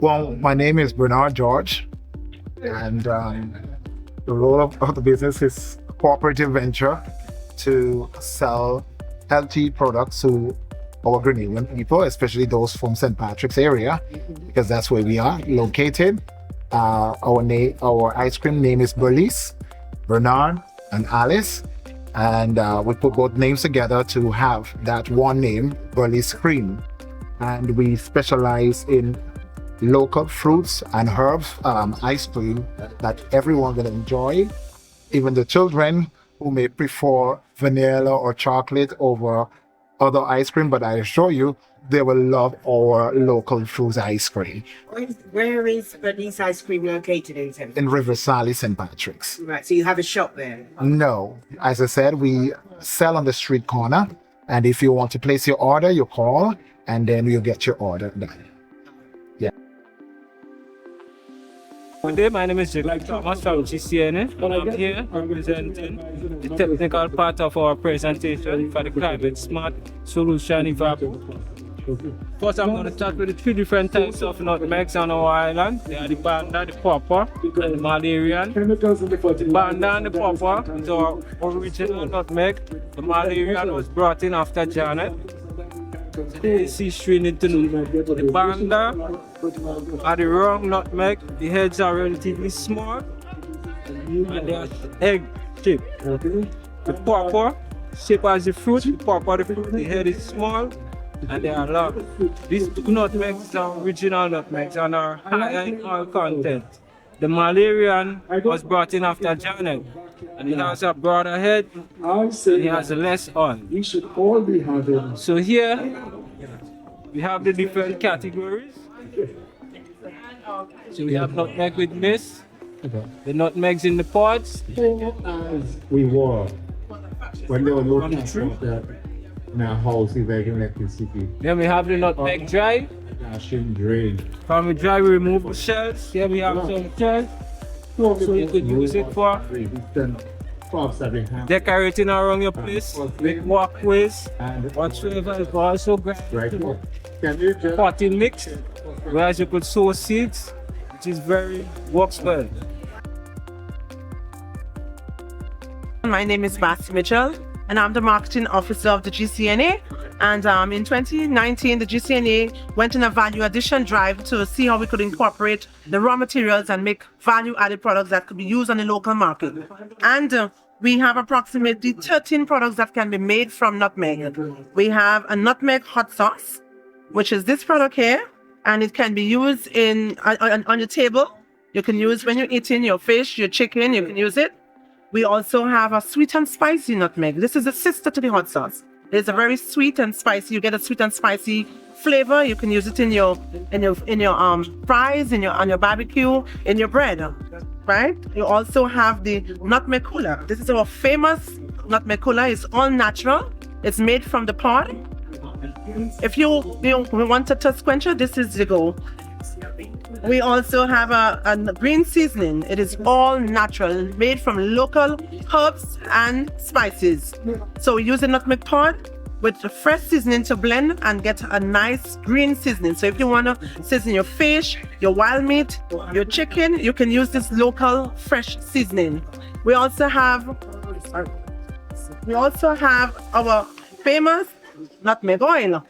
Well, my name is Bernard George, and the role of the business is a cooperative venture to sell healthy products to our Grenadian people, especially those from St. Patrick's area, because that's where we are located. Our ice cream name is Burley's, Bernard and Alice, and we put both names together to have that one name, Burley's Cream. And we specialize in local fruits and herbs ice cream that everyone will enjoy, even the children who may prefer vanilla or chocolate over other ice cream, but I assure you they will love our local fruits ice cream. Where is Readiness ice cream located in St. In Riverside, St. Patrick's. Right, so you have a shop there? No, as I said, we sell on the street corner, and if you want to place your order, you call, and then you'll get your order done. Good day, my name is Jacob Thomas from GCNA, and I'm here representing the technical part of our presentation for the climate smart solution evaporator. First, I'm going to start with the three different types of nutmegs on our island. They are the Banda, the Papa, and the Malarian. The Banda and the Papa is our original nutmeg. The Malarian was brought in after Janet. Today, you need to know the Banda are the wrong nutmeg. The heads are relatively small and they are egg shaped. The Papa, shaped as the fruit, the Papa, the fruit, the head is small and they are long. These two nutmegs are original nutmegs and are higher in oil content. The Malarian was brought in after Janet, and it has a broader head, and it has less oil. We should all be having. So here, we have the different categories. So we have nutmeg with mist, the nutmegs in the pods. As we were when they were looking at that in our house, if I can electricity. Then we have the nutmeg dry. Shouldn't drain. From the dry, we remove the shells. Here we have some shells. So you could use it for decorating around your place, make walkways, whatsoever. It's also great. Potting mix, whereas you could sow seeds, which is works well. My name is Basti Mitchell, and I'm the marketing officer of the GCNA. And in 2019, the GCNA went on a value addition drive to see how we could incorporate the raw materials and make value-added products that could be used on the local market. And we have approximately 13 products that can be made from nutmeg. We have a nutmeg hot sauce, which is this product here, and it can be used on your table. You can use when you're eating your fish, your chicken, you can use it. We also have a sweet and spicy nutmeg. This is a sister to the hot sauce. It's a very sweet and spicy. You get a sweet and spicy flavor. You can use it in your fries, on your barbecue, in your bread, right? You also have the nutmeg cooler. This is our famous nutmeg cooler. It's all natural. It's made from the pod. If you want a thirst quencher, this is the go. We also have a green seasoning. It is all natural, made from local herbs and spices. So we use a nutmeg pod with a fresh seasoning to blend and get a nice green seasoning. So if you want to season your fish, your wild meat, your chicken, you can use this local fresh seasoning. We also have our famous nutmeg oil.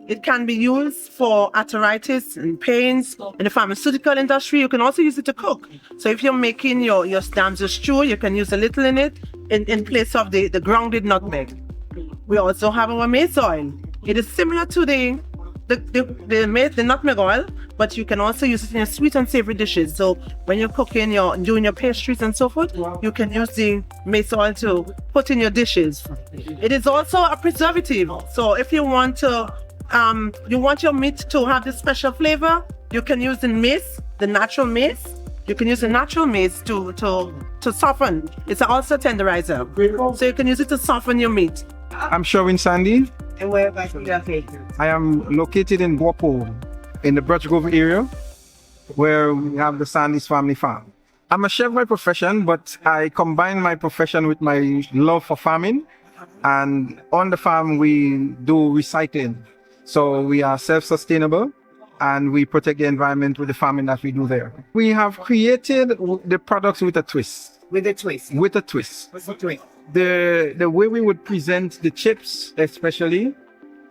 It can be used for arthritis and pains. In the pharmaceutical industry, you can also use it to cook. So if you're making your stamps or stew, you can use a little in it in place of the grounded nutmeg. We also have our maize oil. It is similar to the nutmeg oil, but you can also use it in your sweet and savory dishes. So when you're cooking, doing your pastries and so forth, you can use the maize oil to put in your dishes. It is also a preservative. So if you want your meat to have this special flavor, you can use the maize, the natural maize. You can use the natural maize to soften. It's also a tenderizer. So you can use it to soften your meat. I'm Sherwin Sandy. And where about you located? I am located in Guapo, in the Birch Grove area, where we have the Sandy's family farm. I'm a chef by profession, but I combine my profession with my love for farming. And on the farm, we do recycling. So we are self-sustainable. and we protect the environment with the farming that we do there. We have created the products with a twist. With a twist. With a twist. What's the twist? The way we would present the chips, especially,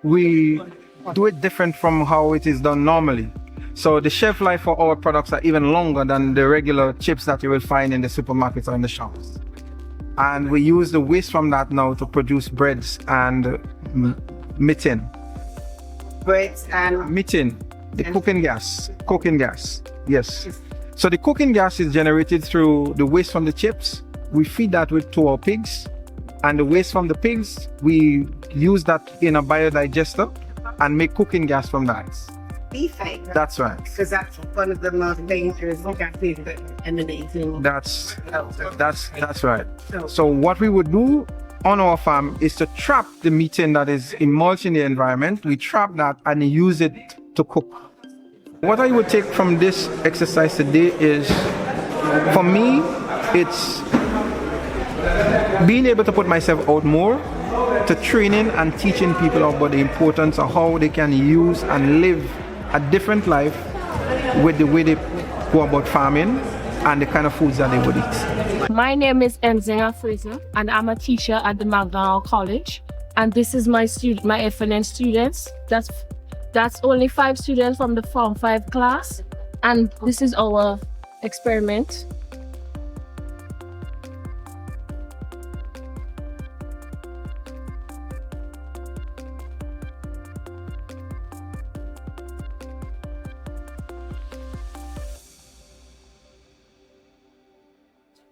we do it different from how it is done normally. So the shelf life for our products are even longer than the regular chips that you will find in the supermarkets or in the shops. And we use the waste from that now to produce breads and mitten. Breads and Mitten, the cooking gas. Cooking gas, yes. So the cooking gas is generated through the waste from the chips. We feed that to our pigs, and the waste from the pigs, we use that in a biodigester and make cooking gas from that. methane. That's right. Because that's one of the most dangerous gases that emanate in. That's right. So what we would do on our farm is to trap the methane that is emulsed in the environment. We trap that and use it to cook. What I would take from this exercise today is, for me, it's being able to put myself out more, to training and teaching people about the importance of how they can use and live a different life with the way they go about farming and the kind of foods that they would eat. My name is Enzinga Fraser, and I'm a teacher at the McDonald College. And this is my FNN students. That's only 5 students from the Form 5 class. And this is our experiment.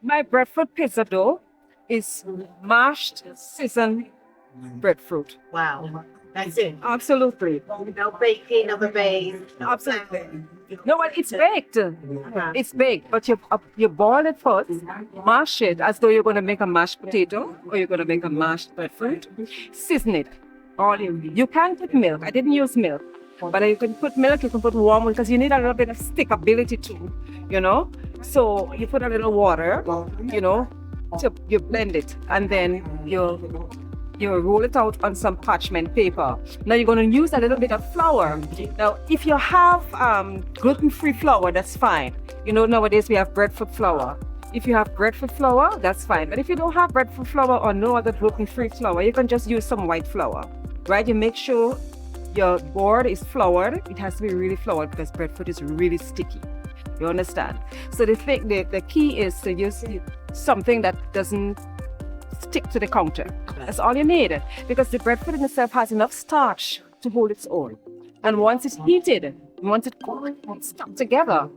My breadfruit pizza dough is mashed, seasoned breadfruit. Wow. That's it. Absolutely. No baking of a base. Absolutely. No, well, it's baked. It's baked, but you boil it first, mash it as though you're going to make a mashed potato or you're going to make a mashed breadfruit. Season it. You can put milk. I didn't use milk. But you can put milk, you can put warm milk, because you need a little bit of stickability too, you know? So you put a little water, you know, you blend it, and then you roll it out on some parchment paper. Now you're going to use a little bit of flour. Now, if you have gluten-free flour, that's fine. You know, nowadays we have breadfruit flour. If you have breadfruit flour, that's fine. But if you don't have breadfruit flour or no other gluten-free flour, you can just use some white flour, right? You make sure your board is floured. It has to be really floured because breadfruit is really sticky. You understand? So the key is to use something that doesn't stick to the counter. That's all you need, because the breadfruit in itself has enough starch to hold its own. And once it's heated, once it's stuck together.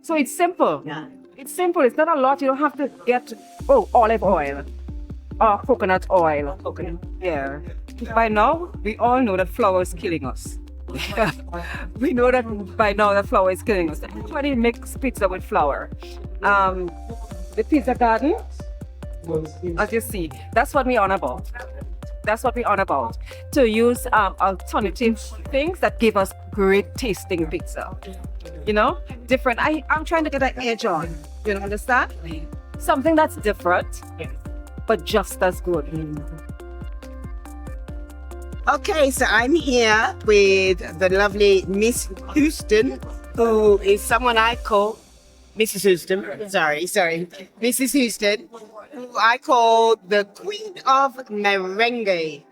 So it's simple. It's simple. It's not a lot. You don't have to get olive oil or coconut oil. Yeah. By now, we all know that flour is killing us. We know that by now that flour is killing us. Everybody makes pizza with flour. The pizza garden, as you see, that's what we're on about. That's what we're on about. To use alternative things that give us great tasting pizza. You know, different. I'm trying to get an edge on. You understand? Something that's different, but just as good. Okay, so I'm here with the lovely Miss Houston, who is someone I call Mrs. Houston. Sorry, Mrs. Houston, who I call the Queen of Merengue.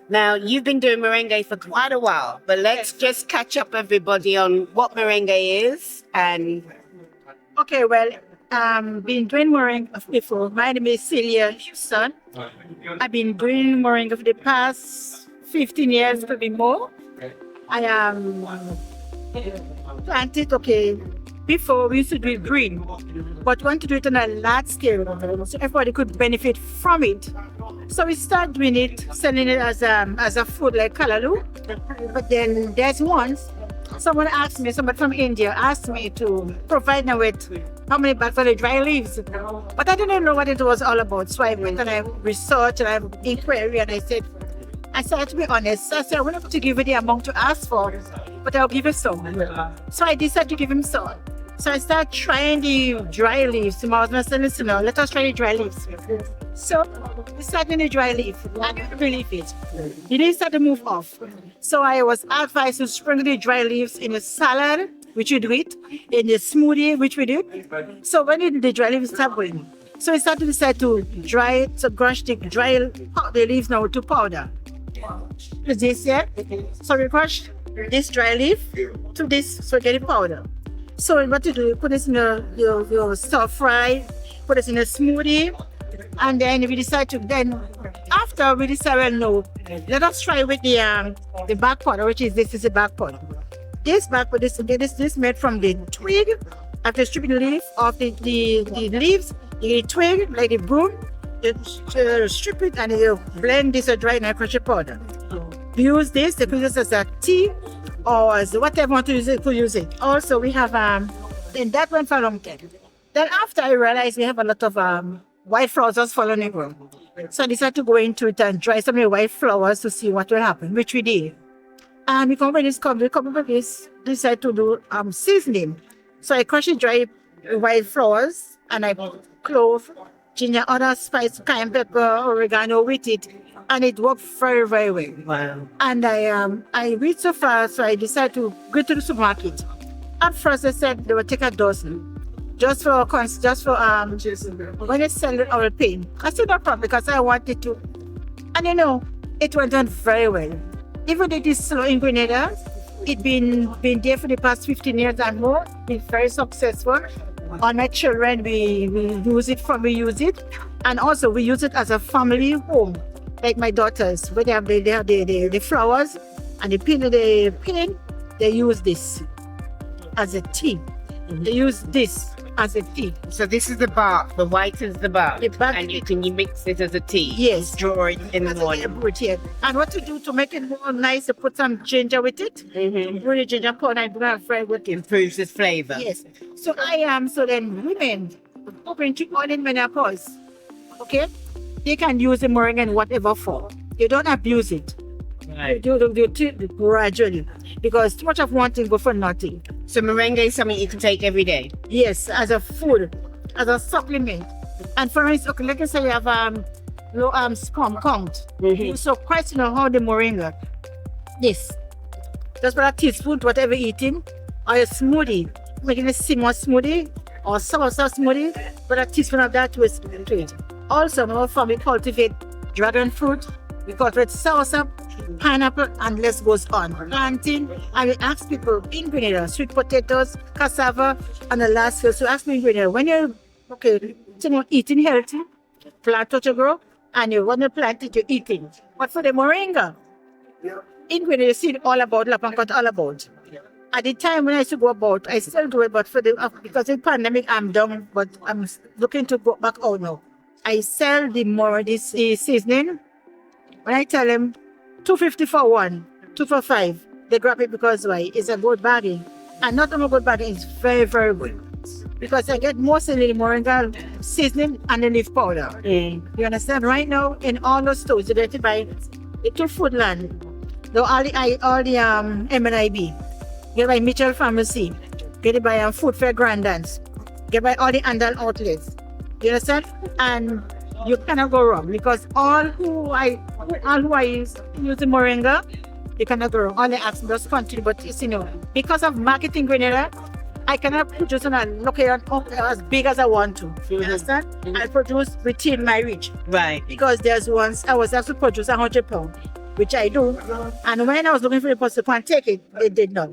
Now, you've been doing merengue for quite a while, but let's just catch up everybody on what merengue is and. Okay, well, been doing merengue before. My name is Celia Houston. I've been doing merengue for the past 15 years, maybe more. I am planted, before we used to do it green, but want to do it on a large scale so everybody could benefit from it. So we start doing it, selling it as a food like callaloo. But then there's once somebody from India asked me to provide them with how many bags of the dry leaves. But I didn't know what it was all about. So I went and I researched and I inquired and I said, to be honest, I said, I'm not able to give you the amount to ask for, but I'll give you some. So I decided to give him some. So I started trying the dry leaves. My husband said, listen, let us try the dry leaves. So we started in the dry leaf. I didn't believe it. The leaves started to move off. So I was advised to sprinkle the dry leaves in a salad, which we do it, in the smoothie, which we do. So when the dry leaves stopped going, so we started to decide to dry, to crush the the leaves now to powder. This here. So we crush this dry leaf to this, so we get it powder. So what you do, you put this in your stir fry, put this in a smoothie, and then we decide to after we decide, well, no, let us try with the back powder, which is this is the back powder. This back powder, this made from the twig. After stripping the leaf off the leaves, you get a twig like the broom, you strip it and you blend this or dry and crush the powder. You use this, you could use this as a tea or as whatever you want to use it, you could use it. Also, we have then that went for a long time. Then after I realized we have a lot of white flowers just falling in the ground. So I decided to go into it and dry some of the white flowers to see what will happen, which we did. And we come with this, decided to do seasoning. So I crushed the dry white flowers and I put clove, ginger, other spice, cayenne pepper, oregano with it. And it worked very, very well. Wow. And I reached so far, so I decided to go to the supermarket. At first they said they would take a dozen. Just for when they sell our paint. I said no problem because I wanted to. And you know, it went on very well. Even though it is slow in Grenada, it's been there for the past 15 years and more, been very successful. On my children, we use it. And also we use it as a family home. Like my daughters, where they have the flowers and the paint, they use this as a tea. They use this as a tea. So this is the bark, the white is the bark. The bark, and you mix it as a tea. Yes. Draw it in the morning. And what to do to make it more nice, you put some ginger with it. Brew the ginger powder and brown fry with it. Improves its flavor. Yes. So so then women open to all in menopause. Okay? They can use the moringa in whatever form. You don't abuse it. Right. You do it gradually. Because too much of one thing go for nothing. So moringa is something you can take every day? Yes, as a food, as a supplement. And for instance, okay, like I say, you have low sperm count. So quite how the moringa. This. Just for a teaspoon, whatever you're eating, or a smoothie, making a simmer smoothie or salsa smoothie, but a teaspoon of that to it. Also, our family cultivate dragon fruit, we cultivate salsa, pineapple, and list goes on. Planting, and we ask people in Grenada, sweet potatoes, cassava, and the last year. So ask me in Grenada, when you're eating healthy, plant what you grow, and you want to plant it, you're eating. But for the moringa, in Grenada, you see it all about, Lapancut all about. At the time when I used to go about, I still do it, but because of the pandemic, I'm done, but I'm looking to go back out now. I sell this seasoning. When I tell them $2.50 for one, $2 for 5, they grab it because why? It's a good bargain. And not only good bargain, it's very, very good. Because I get mostly the moringa seasoning and the leaf powder. You understand? Right now, in all those stores, you get to buy the two Foodland, all the M&IB, get by Mitchell Pharmacy, get it by Food Fair Grandans, get by all the Andal outlets. You understand? And you cannot go wrong because all who I use moringa, you cannot go wrong. All the ask just continue, but because of marketing Grenada, I cannot produce on a location as big as I want to. You understand? I produce within my reach. Right. Because there's once I was asked to produce 100 pounds, which I do. And when I was looking for the person to take it, they did not.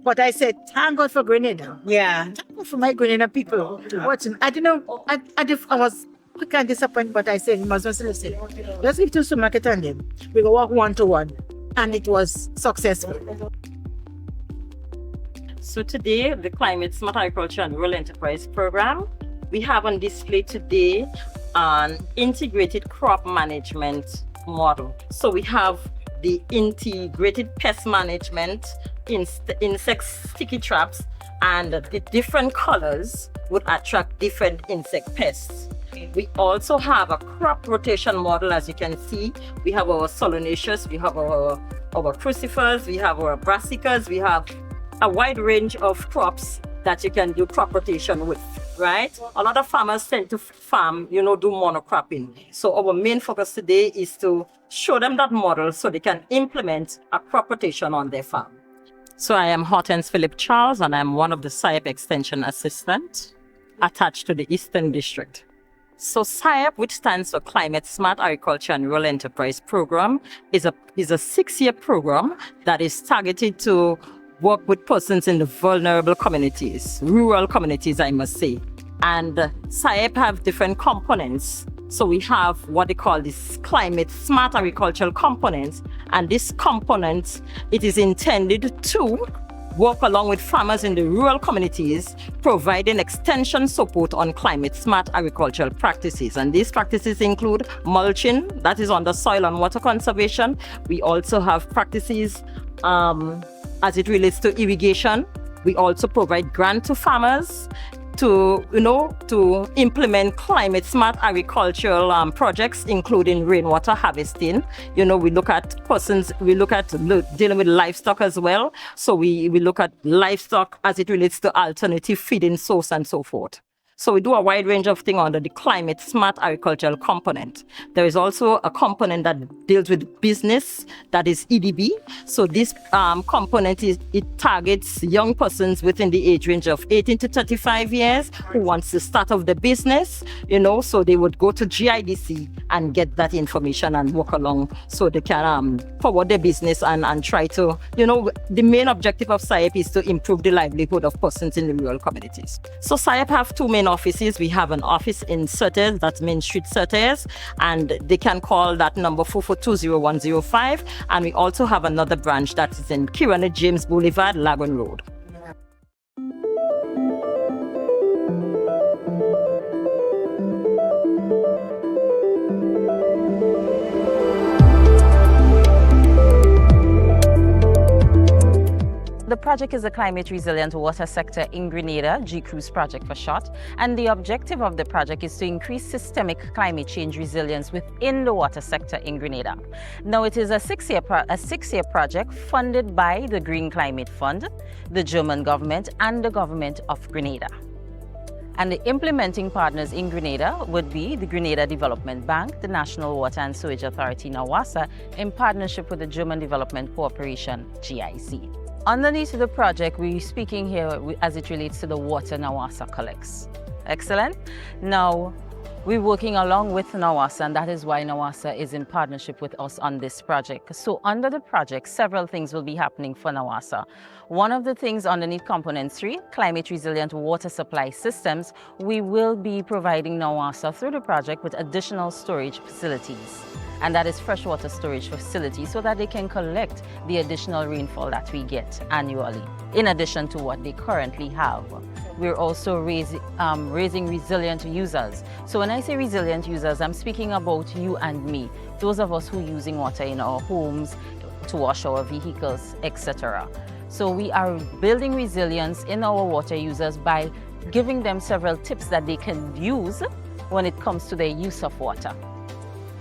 But I said, thank God for Grenada. Yeah. Thank God for my Grenada people watching. I don't know. I was quick and disappointed, but I said, you must listen. Let's give to supermarket and them. We go walk 1-to-1. And it was successful. So today, the Climate Smart Agriculture and Rural Enterprise Program, we have on display today an integrated crop management model. So we have the integrated pest management, insect sticky traps, and the different colors would attract different insect pests. We also have a crop rotation model, as you can see. We have our solanaceous, we have our crucifers, we have our brassicas, we have a wide range of crops that you can do crop rotation with. right? A lot of farmers tend to farm, do monocropping. So our main focus today is to show them that model so they can implement a crop rotation on their farm. So I am Hortense Philip Charles, and I'm one of the SIAP Extension Assistant attached to the Eastern District. So SIAP, which stands for Climate Smart Agriculture and Rural Enterprise Program, is a 6-year program that is targeted to work with persons in the vulnerable communities, rural communities, I must say. And SIAP have different components. So we have what they call this climate smart agricultural components. And this component, it is intended to work along with farmers in the rural communities, providing extension support on climate smart agricultural practices. And these practices include mulching, that is under soil and water conservation. We also have practices as it relates to irrigation. We also provide grant to farmers to implement climate smart agricultural projects, including rainwater harvesting. We look at dealing with livestock as well. So we look at livestock as it relates to alternative feeding source and so forth. So we do a wide range of things under the climate smart agricultural component. There is also a component that deals with business, that is EDB. So this component it targets young persons within the age range of 18 to 35 years who wants to start off the business, so they would go to GIDC and get that information and work along so they can forward their business and try to, the main objective of SIAP is to improve the livelihood of persons in the rural communities. So SIAP have two main offices. We have an office in Surtees, that's Main Street Surtees, and they can call that number 4420105. And we also have another branch that is in Kirana James Boulevard, Lagon Road. The project is a climate resilient water sector in Grenada, GCRUISE project for short, and the objective of the project is to increase systemic climate change resilience within the water sector in Grenada. Now it is a six-year project funded by the Green Climate Fund, the German government, and the government of Grenada. And the implementing partners in Grenada would be the Grenada Development Bank, the National Water and Sewage Authority, NAWASA, in partnership with the German Development Corporation, GIC. Underneath the project, we're speaking here as it relates to the water NAWASA collects. Excellent. Now, we're working along with NAWASA, and that is why NAWASA is in partnership with us on this project. So under the project, several things will be happening for NAWASA. One of the things underneath Component 3, Climate Resilient Water Supply Systems, we will be providing NAWASA through the project with additional storage facilities. And that is freshwater storage facilities so that they can collect the additional rainfall that we get annually, in addition to what they currently have. We're also raising resilient users. So when I say resilient users, I'm speaking about you and me, those of us who are using water in our homes, to wash our vehicles, etc. So we are building resilience in our water users by giving them several tips that they can use when it comes to their use of water.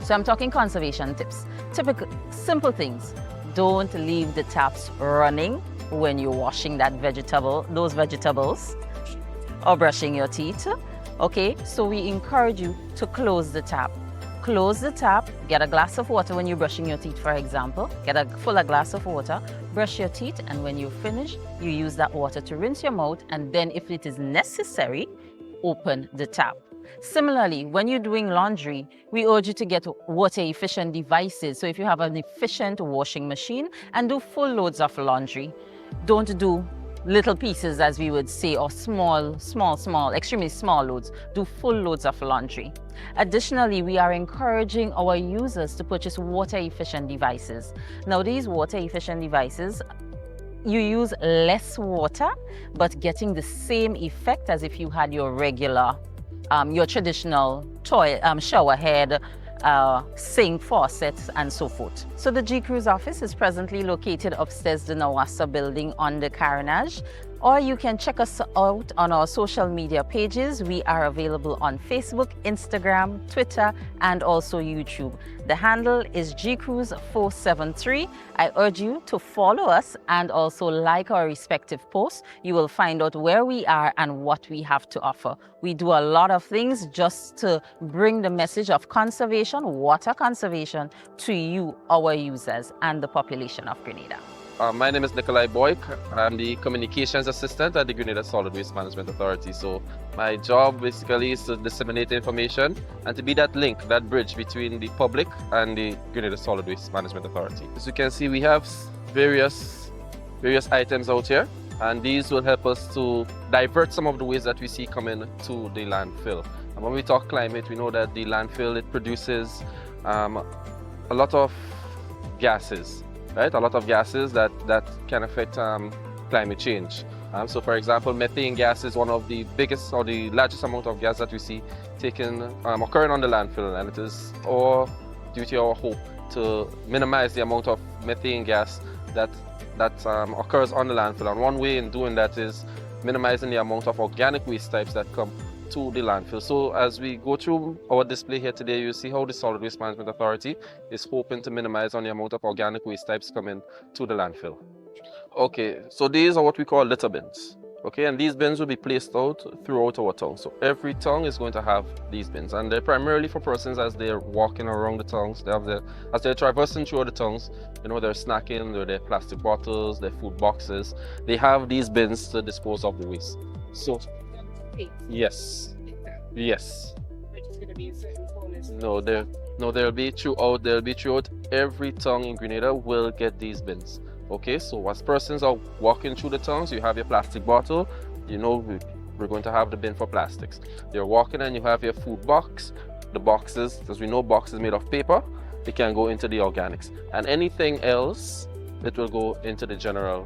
So I'm talking conservation tips. Typical, simple things. Don't leave the taps running when you're washing those vegetables, or brushing your teeth. Okay, so we encourage you to close the tap. Close the tap, get a glass of water when you're brushing your teeth, for example. Get a full glass of water, brush your teeth, and when you're finished, you use that water to rinse your mouth, and then if it is necessary, open the tap. Similarly, when you're doing laundry, we urge you to get water-efficient devices. So if you have an efficient washing machine, and do full loads of laundry. Don't do little pieces, as we would say, or small, extremely small loads. Do full loads of laundry. Additionally, we are encouraging our users to purchase water-efficient devices. Now, these water-efficient devices, you use less water, but getting the same effect as if you had your regular your traditional shower head, sink, faucets, and so forth. So the GCRUISE office is presently located upstairs the NAWASA building on the Carnage. or you can check us out on our social media pages. We are available on Facebook, Instagram, Twitter, and also YouTube. The handle is GCruise473. I urge you to follow us and also like our respective posts. You will find out where we are and what we have to offer. We do a lot of things just to bring the message of conservation, water conservation, to you, our users, and the population of Grenada. My name is Nikolai Boyk. I'm the communications assistant at the Grenada Solid Waste Management Authority. So my job basically is to disseminate information and to be that link, that bridge between the public and the Grenada Solid Waste Management Authority. As you can see, we have various items out here, and these will help us to divert some of the waste that we see coming to the landfill. And when we talk climate, we know that the landfill, it produces a lot of gases. Right, a lot of gases that can affect climate change. So, for example, methane gas is one of the biggest or the largest amount of gas that we see occurring on the landfill, and it is our duty, our hope, to minimize the amount of methane gas that occurs on the landfill. And one way in doing that is minimizing the amount of organic waste types that come to the landfill. So as we go through our display here today, you see how the Solid Waste Management Authority is hoping to minimize on the amount of organic waste types coming to the landfill. Okay, so these are what we call litter bins. Okay, and these bins will be placed out throughout our town. So every town is going to have these bins, and they're primarily for persons as they're walking around the towns. As they're traversing through the towns, you know, they're snacking, their plastic bottles, their food boxes. They have these bins to dispose of the waste. So yes. No, there'll be throughout every town in Grenada will get these bins. Okay, so as persons are walking through the towns, you have your plastic bottle, you know, we're going to have the bin for plastics. You're walking and you have your food box. The boxes, as we know, boxes made of paper, they can go into the organics. And anything else, it will go into the general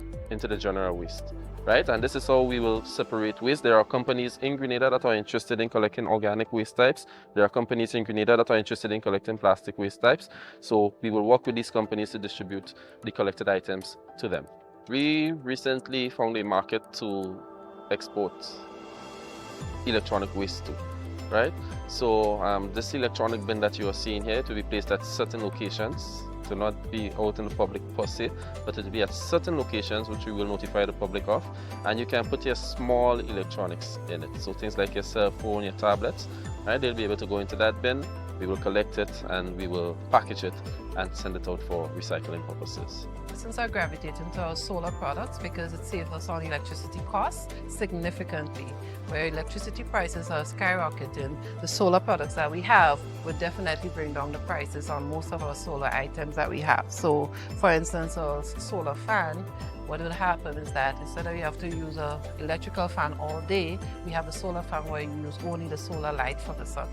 waste. Right, and this is how we will separate waste. There are companies in Grenada that are interested in collecting organic waste types. There are companies in Grenada that are interested in collecting plastic waste types. So we will work with these companies to distribute the collected items to them. We recently found a market to export electronic waste to, right? So this electronic bin that you are seeing here, to be placed at certain locations, to not be out in the public per se, but it will be at certain locations which we will notify the public of, and you can put your small electronics in it. So things like your cell phone, your tablets, right? They'll be able to go into that bin. We will collect it and we will package it and send it out for recycling purposes. Since I gravitated to our solar products because it saves us on electricity costs significantly. Where electricity prices are skyrocketing, the solar products that we have would definitely bring down the prices on most of our solar items that we have. So, for instance, a solar fan, what will happen is that instead of you have to use an electrical fan all day, we have a solar fan where you use only the solar light for the sun.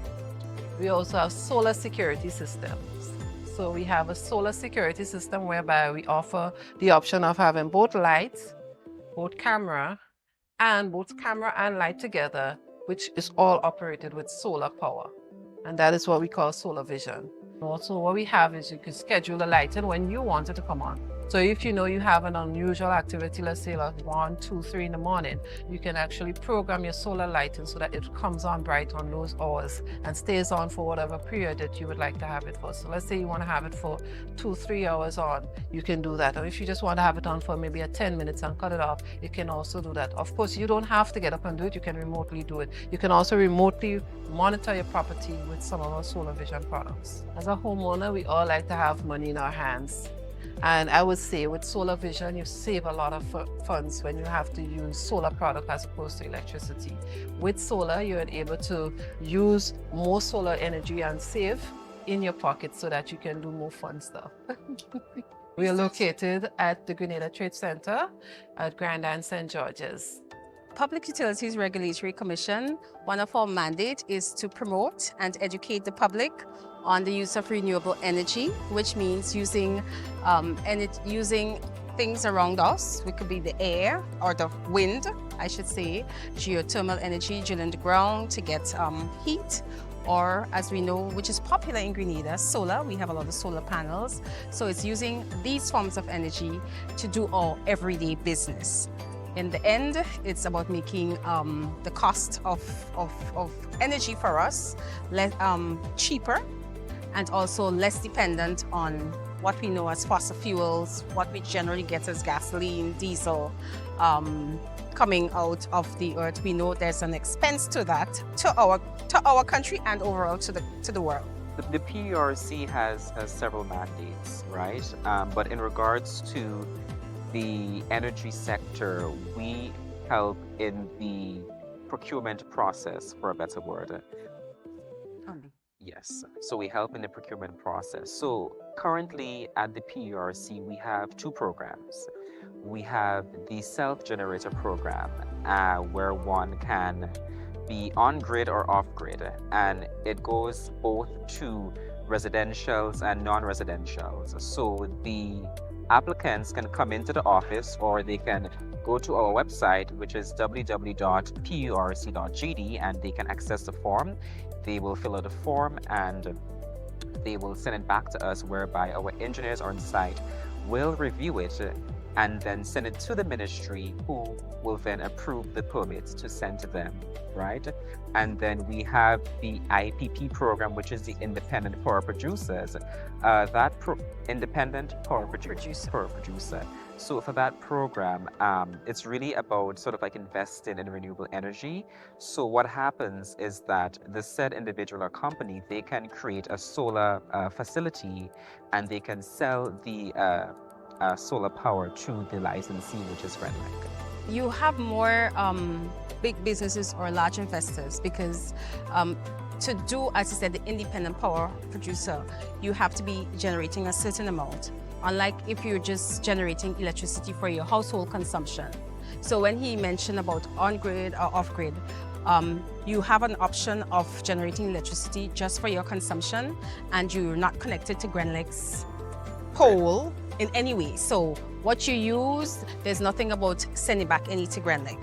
We also have solar security systems. So we have a solar security system whereby we offer the option of having both lights, both camera and light together, which is all operated with solar power. And that is what we call solar vision. Also, what we have is you can schedule the lighting when you want it to come on. So if you know you have an unusual activity, let's say like 1, 2, 3 in the morning, you can actually program your solar lighting so that it comes on bright on those hours and stays on for whatever period that you would like to have it for. So let's say you want to have it for 2, 3 hours on, you can do that. Or if you just want to have it on for maybe 10 minutes and cut it off, you can also do that. Of course, you don't have to get up and do it. You can remotely do it. You can also remotely monitor your property with some of our solar vision products. As a homeowner, we all like to have money in our hands. And I would say with solar vision, you save a lot of funds when you have to use solar product as opposed to electricity. With solar, you're able to use more solar energy and save in your pocket so that you can do more fun stuff. We are located at the Grenada Trade Center at Grenada and St. George's. Public Utilities Regulatory Commission, one of our mandates is to promote and educate the public on the use of renewable energy, which means using things around us. It could be the air or the wind, I should say, geothermal energy drilling the ground to get heat, or as we know, which is popular in Grenada, solar. We have a lot of solar panels. So it's using these forms of energy to do our everyday business. in the end, it's about making the cost of energy for us less, cheaper, and also less dependent on what we know as fossil fuels, what we generally get as gasoline, diesel, coming out of the earth. We know there's an expense to that, to our country and overall to the world. The PURC has several mandates, right? But in regards to the energy sector, we help in the procurement process, for a better word. Yes, so we help in the procurement process. So currently at the PURC, we have two programs. We have the self-generator program, where one can be on-grid or off-grid, and it goes both to residentials and non-residentials. So the applicants can come into the office, or they can go to our website, which is www.purc.gd, and they can access the form. They will fill out the form and they will send it back to us, whereby our engineers on site will review it and then send it to the ministry, who will then approve the permits to send to them, right? And then we have the IPP program, which is the independent power producers. Independent power producer. So for that program, it's really about sort of like investing in renewable energy. So what happens is that the said individual or company, they can create a solar facility, and they can sell the solar power to the licensee, which is Grenada. You have more big businesses or large investors, because to do, as you said, the independent power producer, you have to be generating a certain amount, unlike if you're just generating electricity for your household consumption. So when he mentioned about on-grid or off-grid, you have an option of generating electricity just for your consumption, and you're not connected to Grenlec's pole in any way. So what you use, there's nothing about sending back any to Grenlec.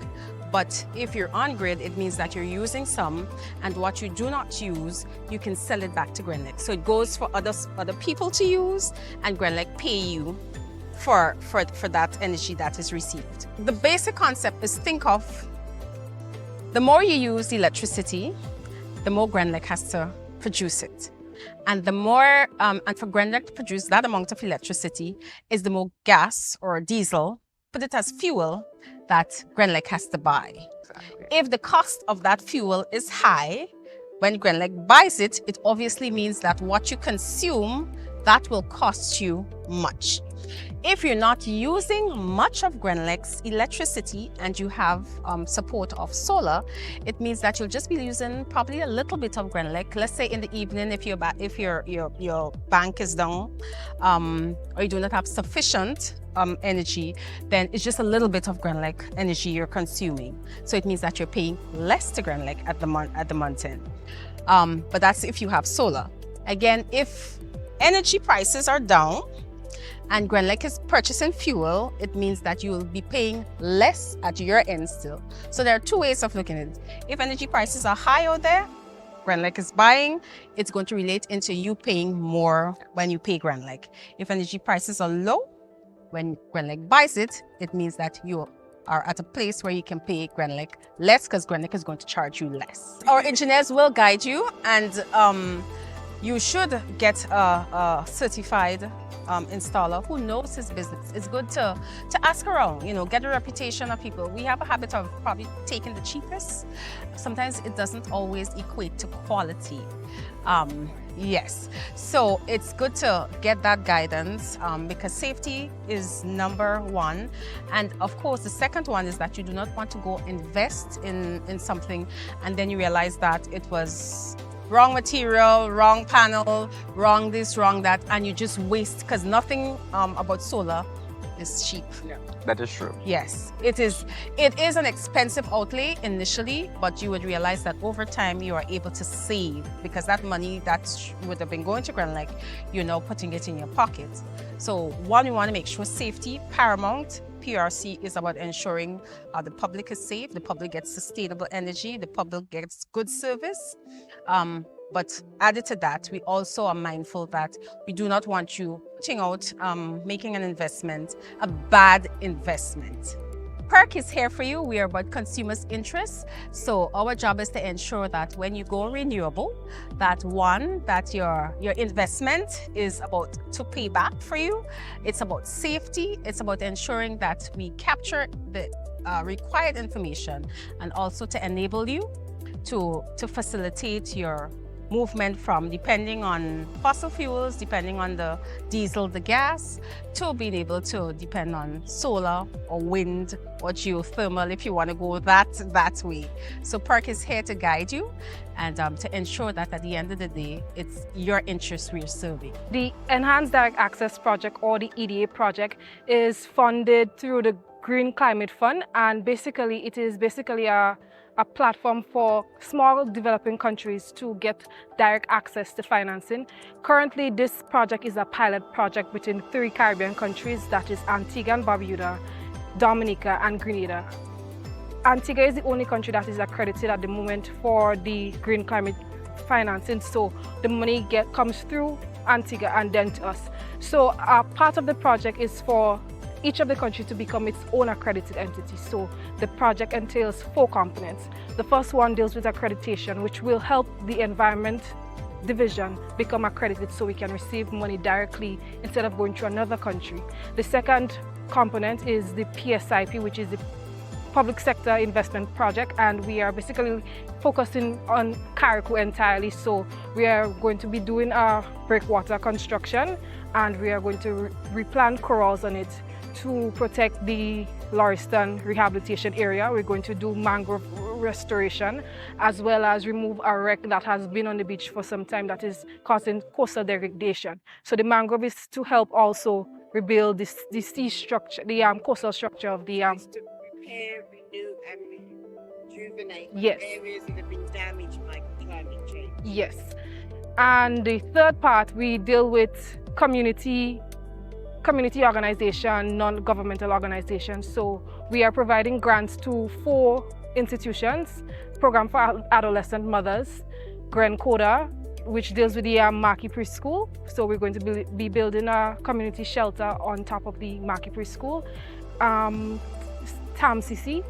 But if you're on grid, it means that you're using some, and what you do not use, you can sell it back to Grenlec. So it goes for other people to use, and Grenlec pay you for that energy that is received. The basic concept is, think of the more you use electricity, the more Grenlec has to produce it. And the more, and for Grenlec to produce that amount of electricity, is the more gas or diesel, put it as fuel, that Grenlec has to buy. Exactly. If the cost of that fuel is high, when Grenlec buys it, it obviously means that what you consume, that will cost you much. If you're not using much of Grenlec's electricity and you have support of solar, it means that you'll just be using probably a little bit of Grenlec. Let's say in the evening, if your bank is down, or you do not have sufficient energy, then it's just a little bit of Grenlec energy you're consuming. So it means that you're paying less to Grenlec at the month end. But that's if you have solar. Again, if energy prices are down and Grenlec is purchasing fuel, it means that you will be paying less at your end still. So there are two ways of looking at it. If energy prices are high out there, Grenlec is buying, it's going to relate into you paying more when you pay Grenlec. If energy prices are low, when Grenlec buys it, it means that you are at a place where you can pay Grenlec less, because Grenlec is going to charge you less. Our engineers will guide you, and you should get a certified installer who knows his business. It's good to ask around, get a reputation of people. We have a habit of probably taking the cheapest. Sometimes it doesn't always equate to quality. Yes, so it's good to get that guidance because safety is number one. And of course, the second one is that you do not want to go invest in something and then you realize that it was wrong material, wrong panel, wrong this, wrong that, and you just waste, because nothing about solar is cheap. Yeah, that is true. Yes, it is an expensive outlay initially, but you would realize that over time you are able to save, because that money that would have been going to Grenlec, you're now putting it in your pocket. So one, we want to make sure safety paramount. PRC is about ensuring the public is safe, the public gets sustainable energy, the public gets good service. But added to that, we also are mindful that we do not want you putting out, making an investment, a bad investment. PERC is here for you. We are about consumers' interests. So our job is to ensure that when you go renewable, that one, that your investment is about to pay back for you. It's about safety. It's about ensuring that we capture the required information, and also to enable you to facilitate your movement from depending on fossil fuels, depending on the diesel, the gas, to being able to depend on solar or wind or geothermal if you want to go that way. So PERC is here to guide you and to ensure that at the end of the day, it's your interests we're serving. The Enhanced Direct Access Project, or the EDA project, is funded through the Green Climate Fund, and basically it is a platform for small developing countries to get direct access to financing. Currently, this project is a pilot project between 3 Caribbean countries, that is Antigua and Barbuda, Dominica and Grenada. Antigua is the only country that is accredited at the moment for the green climate financing, so the money comes through Antigua and then to us. So part of the project is for each of the countries to become its own accredited entity. So the project entails 4 components. The first one deals with accreditation, which will help the environment division become accredited so we can receive money directly instead of going through another country. The second component is the PSIP, which is the Public Sector Investment Project, and we are basically focusing on Carriacou entirely. So we are going to be doing a breakwater construction, and we are going to replant corals on it to protect the Lauriston rehabilitation area. We're going to do mangrove restoration, as well as remove a wreck that has been on the beach for some time that is causing coastal degradation. So the mangrove is to help also rebuild the sea structure, the coastal structure of the To repair, renew, and rejuvenate areas that have been damaged by climate change. Yes. And the third part, we deal with community organization, non-governmental organizations. So we are providing grants to 4 institutions: Program for Adolescent Mothers, Grenada, which deals with the Maki Preschool. So we're going to be building a community shelter on top of the Maki Preschool. TAMCC,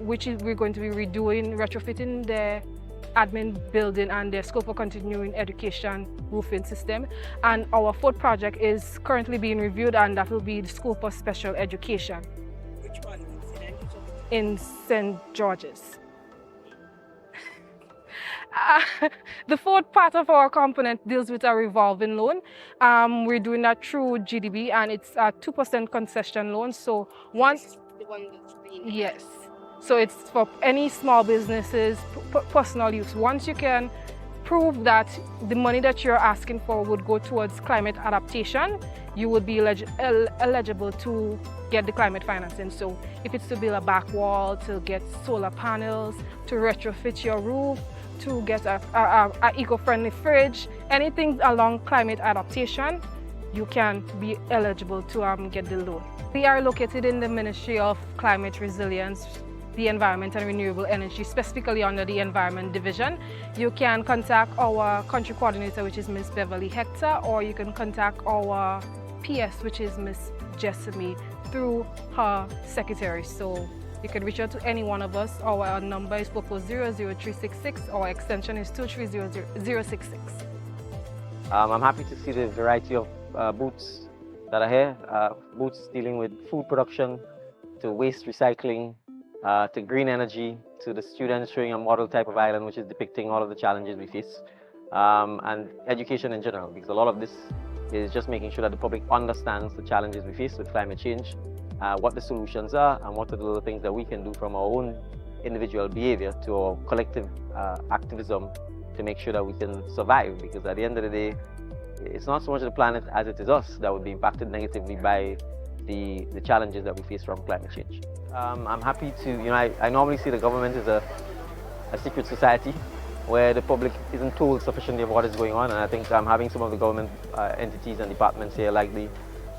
which is we're going to be retrofitting the admin building and the scope of continuing education roofing system. And our 4th project is currently being reviewed, and that will be the scope of special education. Which one? In St. George's. The 4th part of our component deals with a revolving loan. We're doing that through GDB, and it's a 2% concession loan. So once, the one that's being yes. So it's for any small businesses, personal use. Once you can prove that the money that you're asking for would go towards climate adaptation, you would be eligible to get the climate financing. So if it's to build a back wall, to get solar panels, to retrofit your roof, to get a eco-friendly fridge, anything along climate adaptation, you can be eligible to get the loan. We are located in the Ministry of Climate Resilience, the Environment and Renewable Energy, specifically under the Environment Division. You can contact our country coordinator, which is Ms. Beverly Hector, or you can contact our PS, which is Ms. Jessamy, through her secretary. So you can reach out to any one of us. Our number is 4400366. Our extension is 2300066. I'm happy to see the variety of booths that are here. Booths dealing with food production, to waste recycling, to green energy, to the students showing a model type of island which is depicting all of the challenges we face, and education in general, because a lot of this is just making sure that the public understands the challenges we face with climate change, what the solutions are, and what are the little things that we can do from our own individual behavior to our collective activism to make sure that we can survive. Because at the end of the day, it's not so much the planet as it is us that would be impacted negatively by the challenges that we face from climate change. I'm happy to, I normally see the government as a secret society where the public isn't told sufficiently of what is going on, and I think having some of the government entities and departments here, like the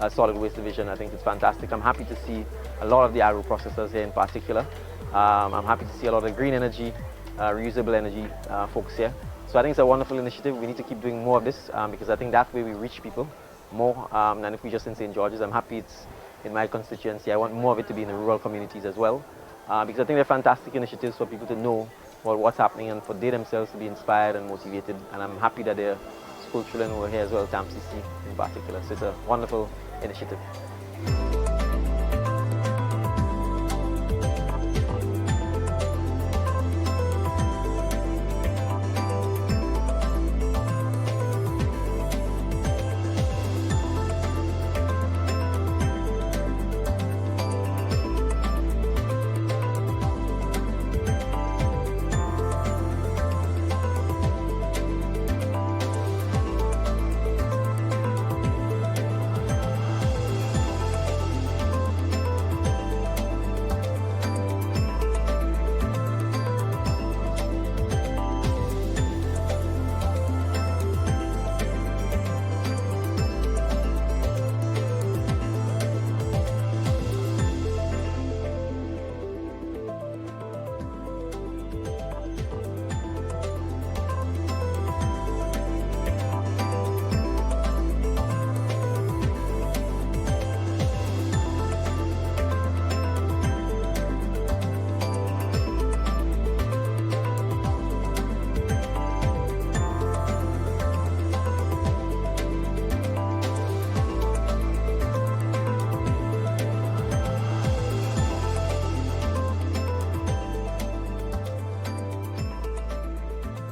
Solid Waste Division, I think it's fantastic. I'm happy to see a lot of the agro processors here in particular. I'm happy to see a lot of green energy, reusable energy folks here. So I think it's a wonderful initiative. We need to keep doing more of this because I think that way we reach people more than if we just in St. George's. I'm happy in my constituency. I want more of it to be in the rural communities as well, because I think they're fantastic initiatives for people to know about what's happening and for they themselves to be inspired and motivated. And I'm happy that their school children were here as well, TAMCC in particular. So it's a wonderful initiative.